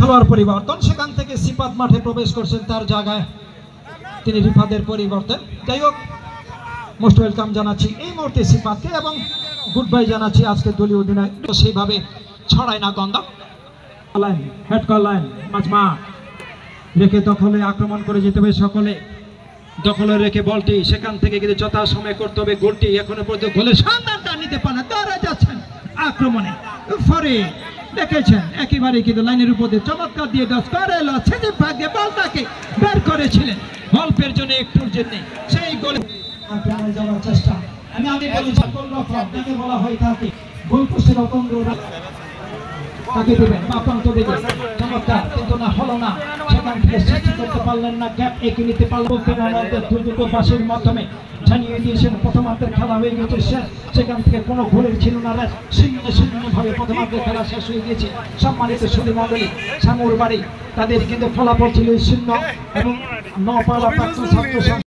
খেলোয়াড় পরিবর্তন, সেখান থেকে সিফাত মাঠে প্রবেশ করছেন, তার জায়গায় তিনি রিফাতের পরিবর্তন। যাই হোক, মোস্ট ওয়েলকাম জানাচ্ছি এই মুহূর্তে সিফাতকে এবং গুড বাই জানাচ্ছি আজকে দলীয় অধিনায়ক। সেইভাবে ছড়ায় না গন্ধ, হেড কল লাইন মাঝমা রেখে দখলে আক্রমণ করে যেতে হবে সকলে, দখলে রেখে বলটি সেখান থেকে কিন্তু যথাসময়ে করতে হবে গোলটি। এখনো পর্যন্ত গোলের সন্ধানটা নিতে পারে না, তারা যাচ্ছেন আক্রমণে ফরে দেখেছেন একেবারে কিন্তু লাইনের উপর দিয়ে চমৎকার দিয়ে ডাস করে ছেড়ে ভাগ্যে বলটাকে বের করেছিলেন অল্পের জন্য, একটুর জন্য সেই গোলে আক্রমণে যাওয়ার চেষ্টা। আমি বলেছি আপনাকে বলা হয় তাকে গোল পোস্টের অতন্ত্র তাকে দেবেন বা প্রান্ত দেবেন, চমৎকার কিন্তু না হলো না, সেখান থেকে সৃষ্টি করতে পারলেন না, গ্যাপ এঁকে নিতে পারলেন আমাদের দুর্গত পাশের মাধ্যমে জানিয়ে দিয়েছেন প্রথমার্ধের খেলা হয়ে গেছে শেষ। সেখান থেকে কোনো গোলের ছিল না, শূন্যভাবে প্রথমার্ধের খেলা শেষ হয়ে গিয়েছে। সম্মানিত সুধী মণ্ডলী, সামুর বাড়ি তাদের কিন্তু ফলাফল ছিল 0 এবং 9 পাড়া প্রাক্তন ছাত্র